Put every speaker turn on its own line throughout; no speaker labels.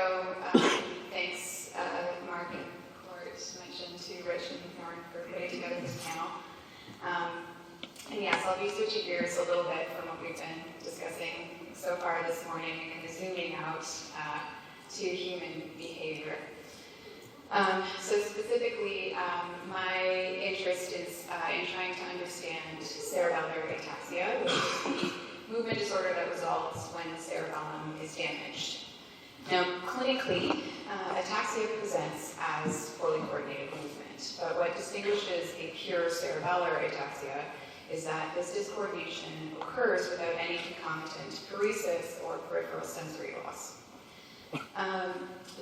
intro, thanks Mark and Court mentioned to Rich and Thorne for putting together this panel. And yes, I'll be switching gears a little bit from what we've been discussing so far this morning and zooming out to human behavior. So specifically, my interest is in trying to understand cerebellar ataxia, which is the movement disorder that results when the cerebellum is damaged. Now, clinically, ataxia presents as poorly coordinated movement, but what distinguishes a pure cerebellar ataxia is that this discoordination occurs without any concomitant paresis or peripheral sensory loss.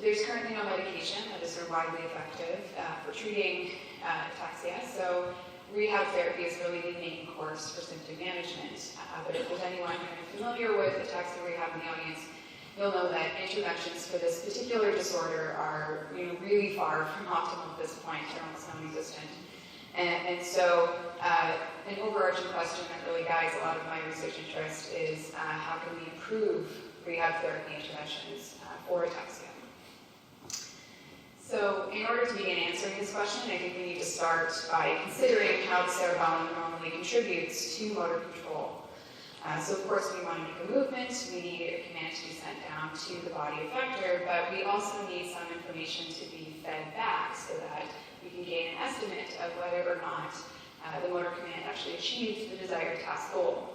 There's currently no medication that is widely effective for treating ataxia, so rehab therapy is really the main course for symptom management. But if there's anyone kind of familiar with ataxia rehab in the audience, you'll know that interventions for this particular disorder are really far from optimal at this point. They're almost non-existent. And so an overarching question that really guides a lot of my research interest is how can we improve rehab therapy interventions for ataxia? So in order to begin answering this question, I think we need to start by considering how the cerebellum normally contributes to motor control. So of course we want to make a movement, we need a command to be sent down to the body effector, but we also need some information to be fed back so that we can gain an estimate of whether or not the motor command actually achieves the desired task goal.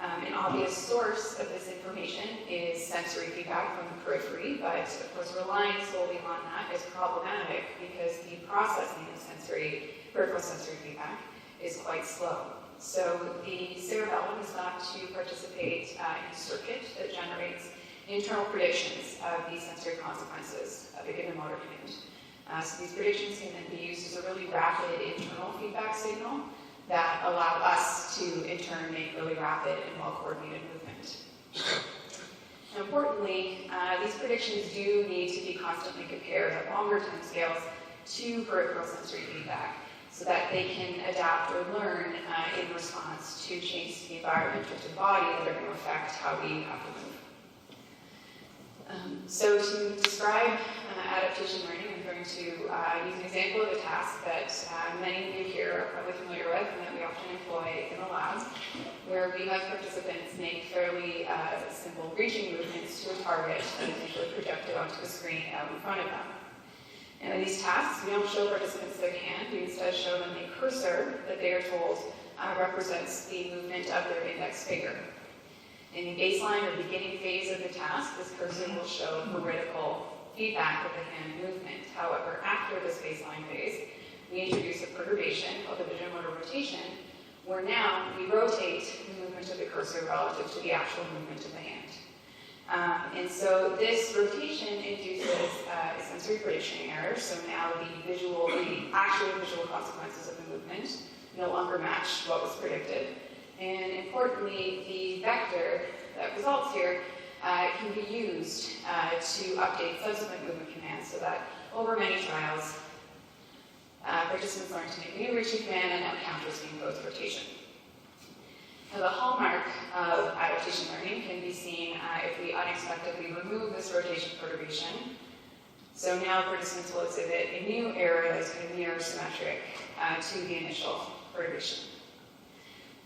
An obvious source of this information is sensory feedback from the periphery, but of course relying solely on that is problematic because the processing of peripheral sensory feedback is quite slow. So the cerebellum is thought to participate in a circuit that generates internal predictions of the sensory consequences of a given motor command. So these predictions can then be used as a really rapid internal feedback signal that allow us to, in turn, make really rapid and well-coordinated movement. Now, importantly, these predictions do need to be constantly compared at longer time scales to peripheral sensory feedback so that they can adapt or learn in response to changes to the environment or to the body that are going to affect how we have to move. So to describe adaptation learning, I'm going to use an example of a task that many of you here are probably familiar with and that we often employ in the labs, where we have participants make fairly simple reaching movements to a target that is usually projected onto a screen out in front of them. And in these tasks, we don't show participants their hand, we instead show them a cursor that they are told represents the movement of their index finger. In the baseline or beginning phase of the task, this cursor will show veridical feedback of the hand movement. However, after this baseline phase, we introduce a perturbation called the visual motor rotation, where now we rotate the movement of the cursor relative to the actual movement of the hand. And so this rotation induces a sensory prediction error, so now the actual visual consequences of the movement no longer match what was predicted. And importantly, the vector that results here can be used to update subsequent movement commands so that over many trials, participants learn to make a new reaching command and now counters the imposed rotation. Now, the hallmark of adaptation learning can be seen if we unexpectedly remove this rotation perturbation. So now participants will exhibit a new error that is kind of mirror symmetric to the initial perturbation.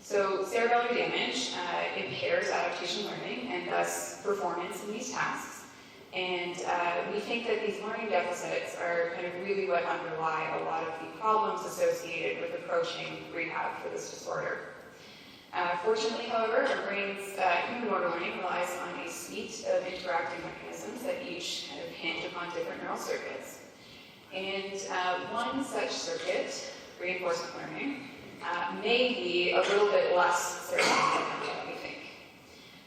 So cerebellar damage impairs adaptation learning and thus performance in these tasks. And we think that these learning deficits are kind of really what underlie a lot of the problems associated with approaching rehab for this disorder. Fortunately, however, our brain's human motor learning relies on a suite of interacting mechanisms that each kind of hinge upon different neural circuits. And one such circuit, reinforcement learning, may be a little bit less cerebellar than what we think.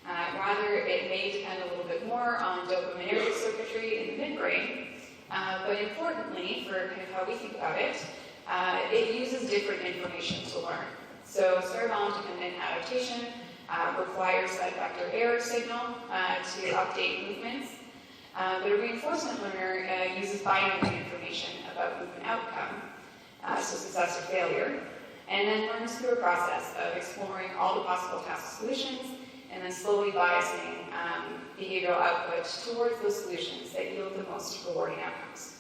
Rather, it may depend a little bit more on dopaminergic circuitry in the midbrain, but importantly, for kind of how we think about it, it uses different information to learn. So cerebellum-dependent adaptation requires that vector error signal to update movements, but a reinforcement learner uses binary information about movement outcome, so success or failure, and then learns through a process of exploring all the possible task solutions and then slowly biasing behavioral output towards those solutions that yield the most rewarding outcomes.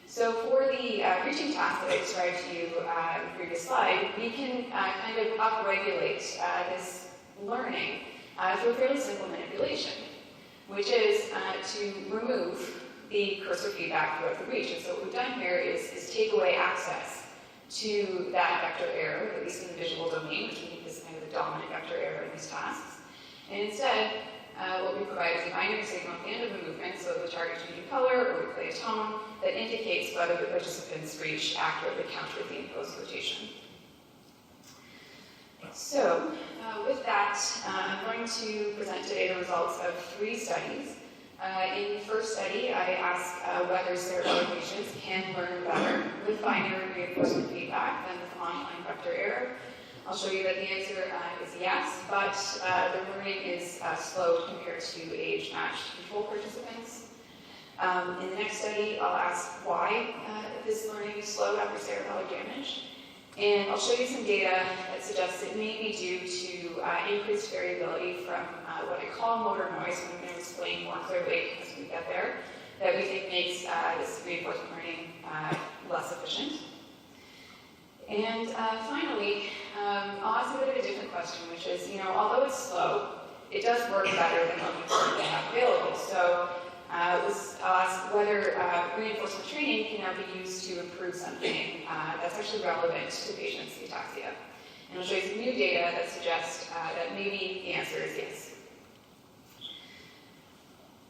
So for the reaching task that I described to you in the previous slide, we can kind of upregulate this learning through a fairly simple manipulation, which is to remove the cursor feedback throughout the reach. And so what we've done here is take away access to that vector error, at least in the visual domain, which we think is kind of the dominant vector error in these tasks. And instead, what we provide is a binary signal at the end of the movement, so the target changing color, or we play a tone that indicates whether the participant's reach accurately countered the imposed rotation. So, with that, I'm going to present today the results of 3 studies. In the first study, I asked whether cerebellum patients can learn better with binary reinforcement feedback than with online vector error. I'll show you that the answer is yes, but the learning is slowed compared to age-matched control participants. In the next study, I'll ask why this learning is slowed after cerebellar damage. And I'll show you some data that suggests it may be due to increased variability from what I call motor noise, and I'm going to explain more clearly as we get there, that we think makes this reinforcement learning less efficient. And finally, I'll ask a bit of a different question, which is, although it's slow, it does work better than what we currently have available. So I'll ask whether reinforcement training can now be used to improve something that's actually relevant to patients' ataxia. And I'll show you some new data that suggests that maybe the answer is yes.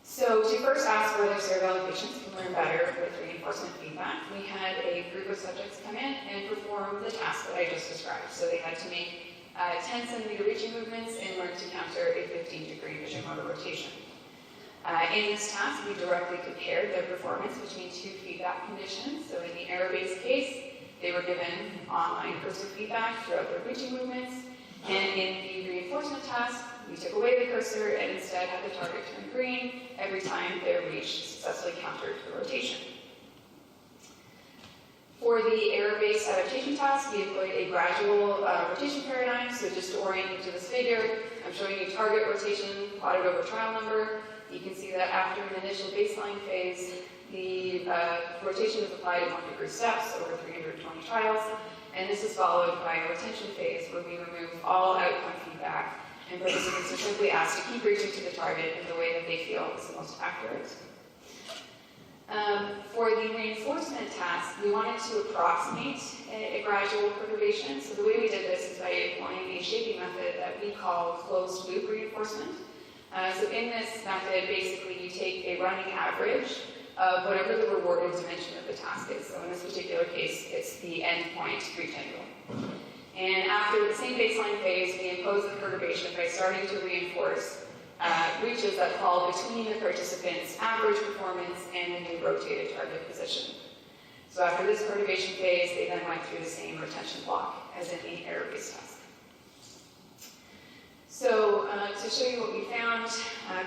So to first ask whether cerebellum patients can learn better with reinforcement feedback, we had a group of subjects come in and perform the task that I just described. So they had to make 10 centimeter reaching movements and learn to counter a 15-degree vision motor rotation. In this task, we directly compared their performance between 2 feedback conditions. So in the error-based case, they were given online cursor feedback throughout their reaching movements. And in the reinforcement task, we took away the cursor and instead had the target turn green every time their reach successfully countered the rotation. For the error-based adaptation task, we employed a gradual rotation paradigm. So just to orient you to this figure, I'm showing you target rotation plotted over trial number. You can see that after an initial baseline phase, the rotation is applied in 1-degree steps over 320 trials, and this is followed by a retention phase where we remove all outcome feedback, and participants are simply asked to keep reaching to the target in the way that they feel is the most accurate. For the reinforcement task, we wanted to approximate a gradual perturbation. So the way we did this is by employing a shaping method that we call closed loop reinforcement. So in this method, basically you take a running average of whatever the rewarded dimension of the task is. So in this particular case, it's the endpoint rectangle. And after the same baseline phase, we impose the perturbation by starting to reinforce reaches that fall between the participant's average performance and the new rotated target position. So after this perturbation phase, they then went through the same retention block as in the error-based task. So to show you what we found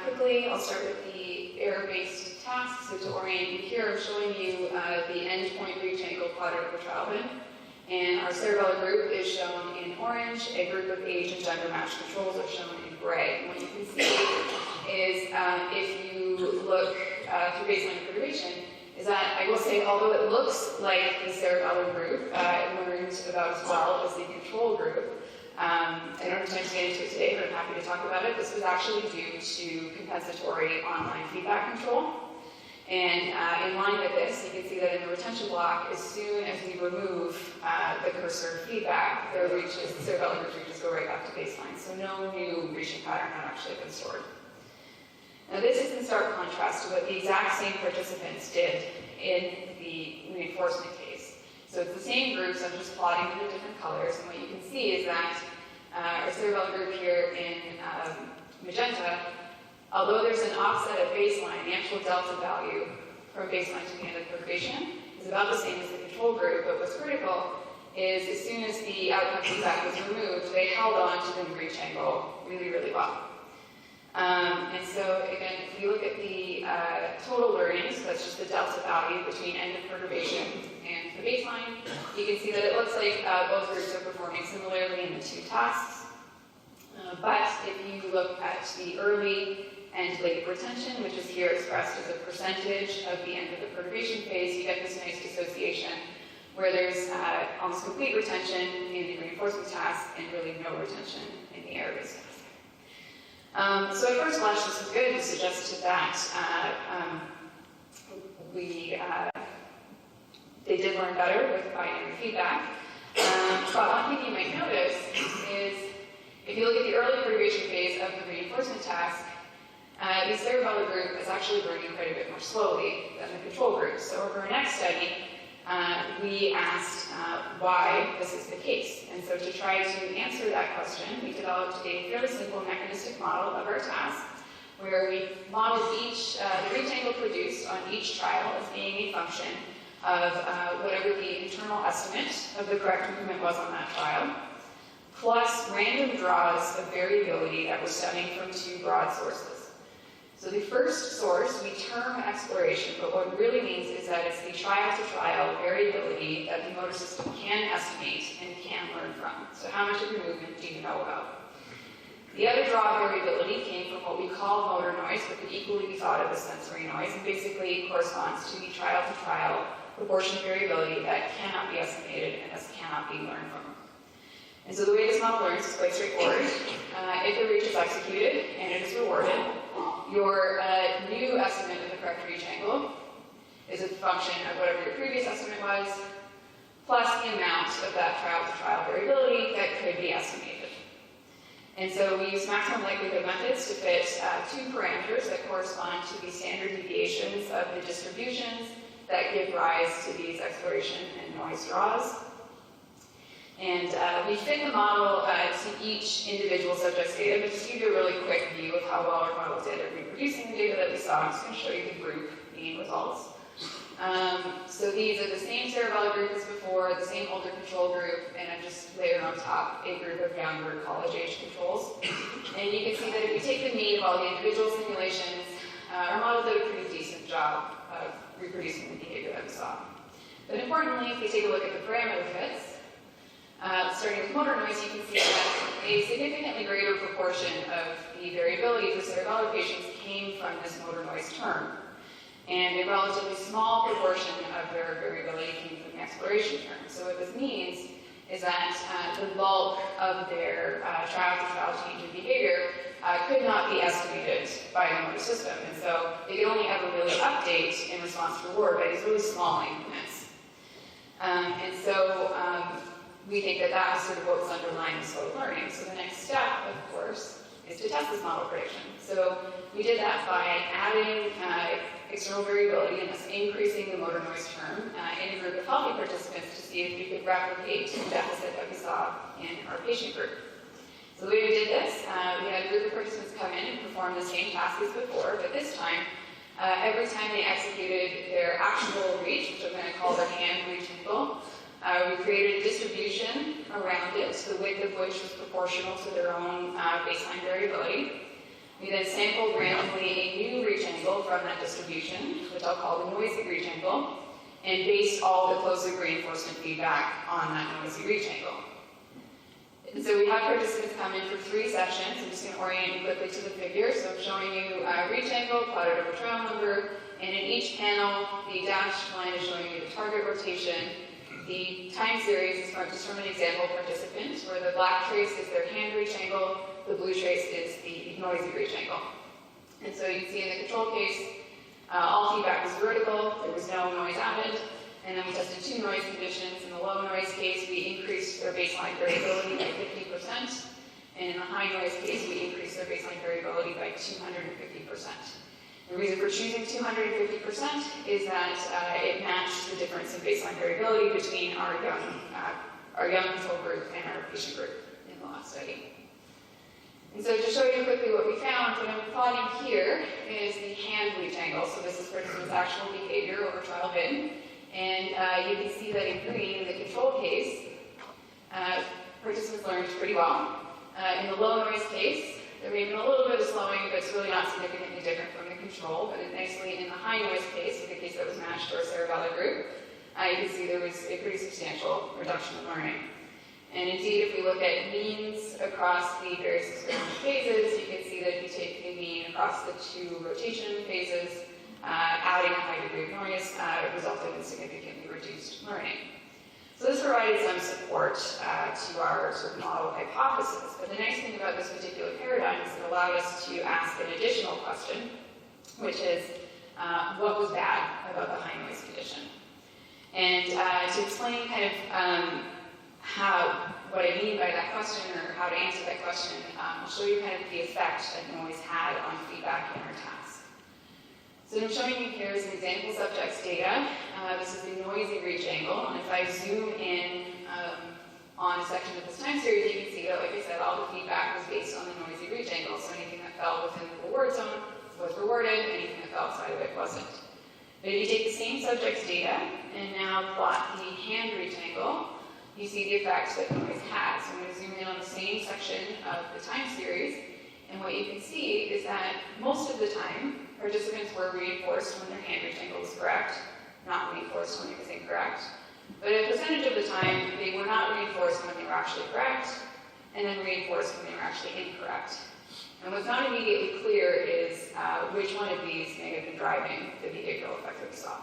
quickly, I'll start with the error-based task. So to orient you here, I'm showing you the endpoint reach angle plotted over trial bin. And our cerebellar group is shown in orange. A group of age and gender matched controls are shown in gray. And what you can see is if you look through baseline perturbation, is that I will say, although it looks like the cerebellar group learned about as well as the control group, I don't have time to get into it today, but I'm happy to talk about it. This was actually due to compensatory online feedback control. And in line with this, you can see that in the retention block, as soon as we remove the cursor feedback, the cerebellar group reaches go right back to baseline. So no new reaching pattern had actually been stored. Now this is in stark contrast to what the exact same participants did in the reinforcement case. So it's the same groups, I'm just plotting them in different colors, and what you can see is that our cerebellar group here in magenta, although there's an offset at baseline, the actual delta value from baseline to the end of perturbation is about the same as the control group, but what's critical is as soon as the outcome feedback was removed, they held on to the reach angle really, really well. And so again, if we look at the total learning, so that's just the delta value between end of perturbation and the baseline, you can see that it looks like both groups are performing similarly in the 2 tasks. But if you look at the early and late retention, which is here expressed as a percentage of the end of the perturbation phase, you get this nice dissociation where there's almost complete retention in the reinforcement task and really no retention in the error-based task. So at first blush, this was good. It suggested that they did learn better with binary feedback. But one thing you might notice is if you look at the early perturbation phase of the reinforcement task, the cerebellum group is actually learning quite a bit more slowly than the control group. So over our next study, we asked why this is the case. And so to try to answer that question, we developed a fairly simple mechanistic model of our task, where we modeled the reach angle produced on each trial as being a function of whatever the internal estimate of the correct movement was on that trial, plus random draws of variability that were stemming from two broad sources. So the first source we term exploration, but what it really means is that it's the trial-to-trial variability that the motor system can estimate and can learn from. So how much of your movement do you know about? The other draw variability came from what we call motor noise, but could equally be thought of as sensory noise, and basically corresponds to the trial-to-trial proportion variability that cannot be estimated and thus cannot be learned from. And so the way this model learns is quite straightforward. If the reach is executed and it is rewarded, your new estimate of the correct reach angle is a function of whatever your previous estimate was, plus the amount of that trial-to-trial variability that could be estimated. And so we use maximum likelihood methods to fit two parameters that correspond to the standard deviations of the distributions that give rise to these exploration and noise draws. And we fit the model to each individual subject's data, but just to give you a really quick view of how well our model did at reproducing the data that we saw, I'm just going to show you the group mean results. So these are the same cerebellum group as before, the same older control group, and I've just layered on top a group of younger college-age controls. And you can see that if you take the mean of all the individual simulations, our model did a pretty decent job of reproducing the behavior that we saw. But importantly, if we take a look at the parameter fits, starting with motor noise, you can see that a significantly greater proportion of the variability for cerebellum patients came from this motor noise term. And a relatively small proportion of their variability came from the exploration term. So what this means is that the bulk of their trial-to-trial change in behavior could not be estimated by the motor system. And so they could only ever really update in response to reward by these really small increments. We think that that was sort of what was underlying the slow learning. So the next step, of course, is to test this model prediction. So we did that by adding external variability and thus increasing the motor noise term in a group of healthy participants to see if we could replicate the deficit that we saw in our patient group. So the way we did this, we had a group of participants come in and perform the same task as before, but this time, every time they executed their actionable reach, which I'm going to call their hand reach angle, we created a distribution around it, the width of which was proportional to their own baseline variability. We then sampled randomly a new reach angle from that distribution, which I'll call the noisy reach angle, and based all the closed-loop reinforcement feedback on that noisy reach angle. And so we have participants come in for 3 sessions. I'm just going to orient you quickly to the figure. So I'm showing you reach angle plotted over trial number, and in each panel, the dashed line is showing you the target rotation. The time series is just from an example participant, where the black trace is their hand reach angle, the blue trace is the noisy reach angle. And so you can see in the control case, all feedback was vertical, there was no noise added, and then we tested 2 noise conditions. In the low noise case, we increased their baseline variability by 50%, and in the high noise case, we increased their baseline variability by 250%. The reason for choosing 250% is that it matched the difference in baseline variability between our young control group and our patient group in the last study. And so to show you quickly what we found, what I'm plotting here is the hand reach angle. So this is participants' actual behavior over trial bin. And you can see that in green, in the control case, participants learned pretty well. In the low noise case, there may have been a little bit of slowing, but it's really not significantly different from the control. But nicely, in the high noise case, the case that was matched to our cerebellum group, you can see there was a pretty substantial reduction in learning. And indeed, if we look at means across the various experiment phases, you can see that if you take the mean across the 2 rotation phases, adding a high degree of noise resulted in significantly reduced learning. So this provided some support to our sort of model hypothesis. But the nice thing about this particular paradigm is it allowed us to ask an additional question, which is, what was bad about the high noise condition? And to explain kind of what I mean by that question, or how to answer that question, I'll show you kind of the effect that noise had on feedback in our task. So what I'm showing you here is an example subject's data. This is the noisy reach angle, and if I zoom in on a section of this time series, you can see that, like I said, all the feedback was based on the noisy reach angle, so anything that fell within the reward zone was rewarded, anything that fell outside of it wasn't. But if you take the same subject's data and now plot the hand reach angle, you see the effects that noise has. So I'm going to zoom in on the same section of the time series, and what you can see is that most of the time, participants were reinforced when their hand reach angle was correct, not reinforced when it was incorrect. But a percentage of the time, they were not reinforced when they were actually correct, and then reinforced when they were actually incorrect. And what's not immediately clear is which one of these may have been driving the behavioral effect that we saw.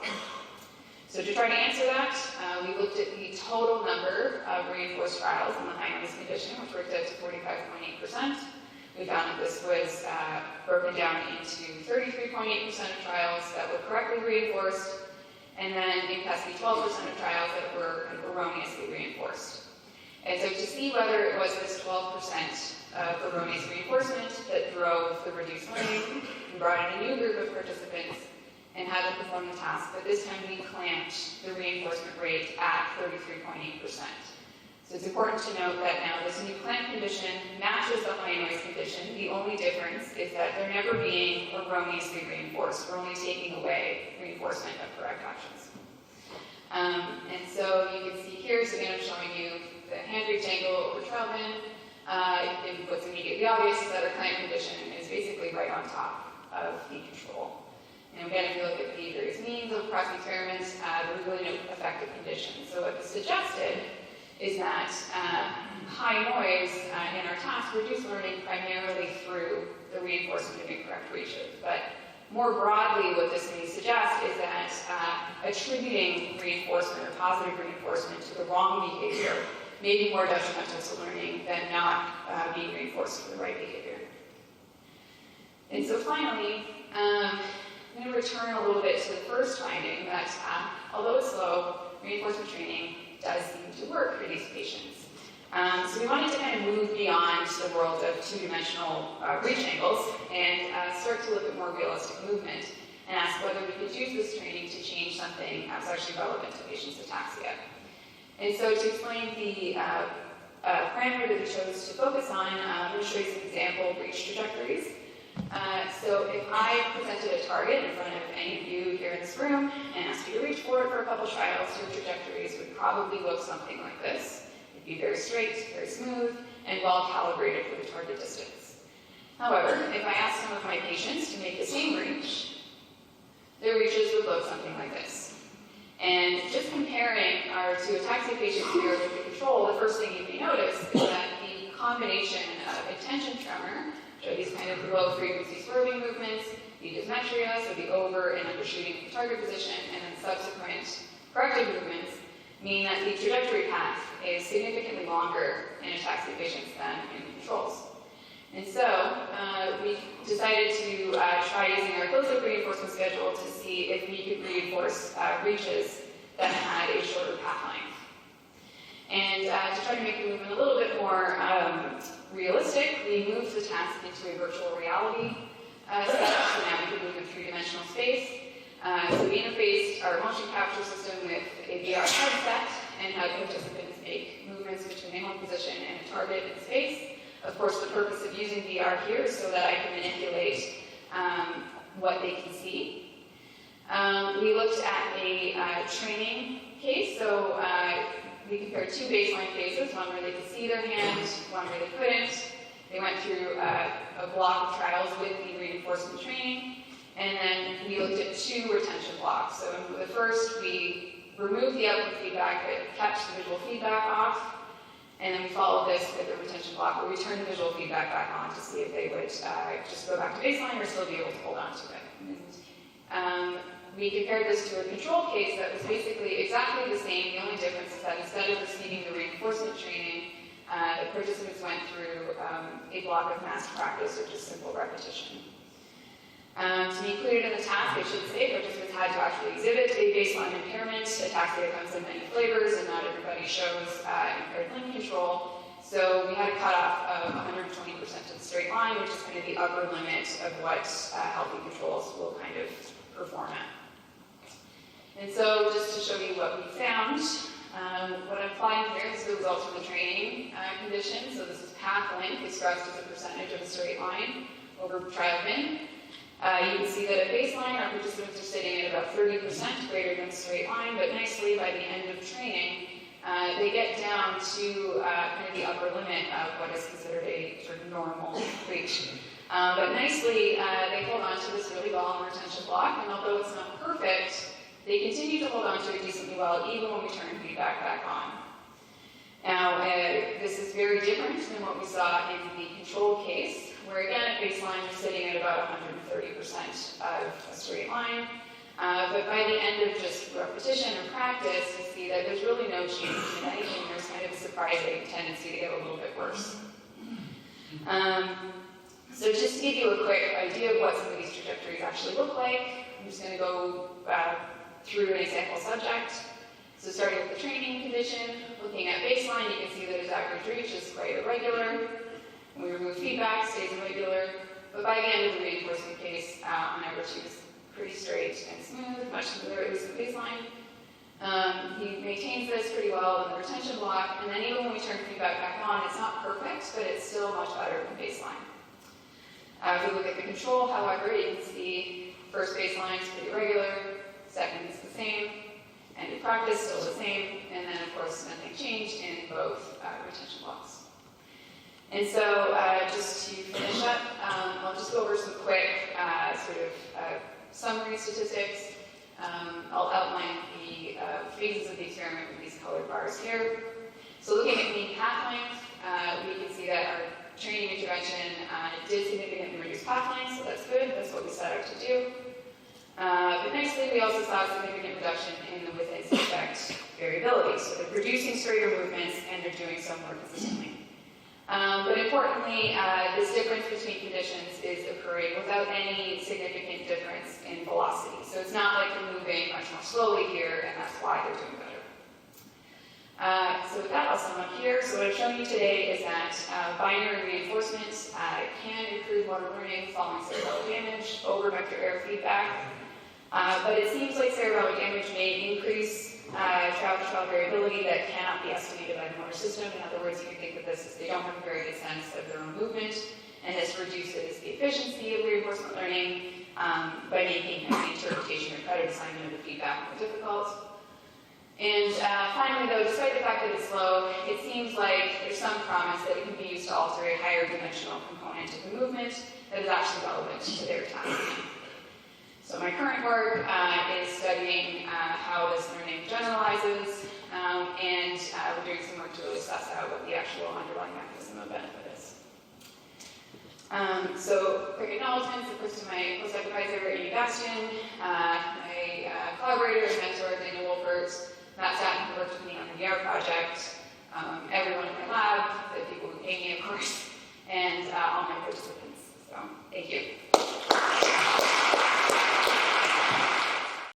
So to try to answer that, we looked at the total number of reinforced trials in the high noise condition, which worked out to 45.8%. We found that this was broken down into 33.8% of trials that were correctly reinforced, and then in capacity 12% of trials that were erroneously reinforced. And so to see whether it was this 12% of erroneous reinforcement that drove the reduced learning, we brought in a new group of participants and had them perform the task, but this time we clamped the reinforcement rate at 33.8%. So it's important to note that now this new clamp condition matches the high noise condition. The only difference is that they're never being erroneously reinforced. We're only taking away reinforcement of correct actions. And so you can see here, so again I'm showing you the hand reach angle over trial bin. And what's immediately obvious is that our clamp condition is basically right on top of the control. And again, if you look at the various means of across the experiments, there was really no effective condition. So what was suggested is that high noise in our task reduced learning primarily through the reinforcement of incorrect reaches. But more broadly, what this may suggest is that attributing reinforcement or positive reinforcement to the wrong behavior may be more detrimental to learning than not being reinforced for the right behavior. And so finally, I'm going to return a little bit to the first finding that although it's slow, reinforcement training does seem to work for these patients. So we wanted to kind of move beyond the world of two-dimensional reach angles and start to look at more realistic movement and ask whether we could use this training to change something that was actually relevant to patients' ataxia. And so to explain the parameter that we chose to focus on, I'm going to show you some example reach trajectories. So if I presented a target in front of any of you here in this room and asked you to reach for it for a couple trials, your trajectories would probably look something like this. It'd be very straight, very smooth, and well calibrated for the target distance. However, if I asked some of my patients to make the same reach, their reaches would look something like this. And just comparing our two ataxia patients here with the control, the first thing you may notice is that the combination of intention tremor, which are these kind of low frequency swerving movements, the dysmetria, so the over and undershooting of the target position, and then subsequent corrective movements, mean that the trajectory path is significantly longer in ataxia patients than in controls. And so we decided to try using our closed-loop reinforcement schedule to see if we could reinforce reaches that had a shorter path length. And to try to make the movement a little bit more realistic, we moved the task into a virtual reality setup, so now we can move in three-dimensional space. So we interfaced our motion capture system with a VR headset and had participants make movements between a home position and a target in space. Of course, the purpose of using VR here is so that I can manipulate what they can see. We looked at a training case, so we compared two baseline phases, one where they could see their hand, one where they couldn't. They went through a block of trials with the reinforcement training, and then we looked at two retention blocks. So in the first, we removed the output feedback but kept the visual feedback off. And then we followed this with a retention block where we turned the visual feedback back on to see if they would just go back to baseline or still be able to hold on to it. And, we compared this to a control case that was basically exactly the same. The only difference is that instead of receiving the reinforcement training, the participants went through a block of mass practice, which is simple repetition. To be included in the task, I should say, participants had to actually exhibit a baseline impairment. Ataxia comes in many flavors, and not everybody shows impaired limb control. So we had a cutoff of 120% of the straight line, which is kind of the upper limit of what healthy controls will kind of perform at. And so, just to show you what we found, what I'm applying here is the results from the training condition. So this is path length expressed as a percentage of a straight line over trial min. You can see that at baseline, our participants are sitting at about 30% greater than the straight line, but nicely, by the end of training, they get down to kind of the upper limit of what is considered a sort of normal reach. But nicely, they hold on to this really well in the retention block, and although it's not perfect, they continue to hold on to it decently well, even when we turn feedback back on. Now, this is very different than what we saw in the control case, where again, at baseline, we're sitting at about 130% of a straight line. But by the end of just repetition or practice, you see that there's really no change in anything. There's kind of a surprising tendency to get a little bit worse. So just to give you a quick idea of what some of these trajectories actually look like, I'm just going to go through an example subject. So starting with the training condition, looking at baseline, you can see that his average reach is quite irregular. When we remove feedback, stays irregular. But by the end of the reinforcement case, on average, he was pretty straight and smooth, much smoother at least at baseline. He maintains this pretty well in the retention block, and then even when we turn feedback back on, it's not perfect, but it's still much better than baseline. If we look at the control, however, you can see first baseline is pretty regular, second is the same, and in practice, still the same, and then, of course, nothing changed in both retention blocks. And so, just to finish up, I'll just go over some quick summary statistics. I'll outline the phases of the experiment with these colored bars here. So looking at mean path length, we can see that our training intervention did significantly reduce path length, so that's good. That's what we set out to do. But nicely, we also saw a significant reduction in the within-subject variability. So they're producing straighter movements, and they're doing so more consistently. But importantly, this difference between conditions is occurring without any significant difference in velocity. So it's not like they're moving much more slowly here, and that's why they're doing better. So with that, I'll sum up here. So what I've shown you today is that binary reinforcement can improve motor learning following cerebellar damage over vector error feedback. But it seems like cerebellar damage may increase trial-to-trial variability that cannot be estimated by the motor system. In other words, you can think of this as they don't have a very good sense of their own movement, and this reduces the efficiency of reinforcement learning by making the interpretation or credit assignment of the feedback more difficult. And finally, though, despite the fact that it's slow, it seems like there's some promise that it can be used to alter a higher dimensional component of the movement that is actually relevant to their task. So my current work is studying how this learning generalizes, and we're doing some work to really suss out what the actual underlying mechanism of benefit is. So quick acknowledgements, of course, to my postdoc advisor, Amy Bastian,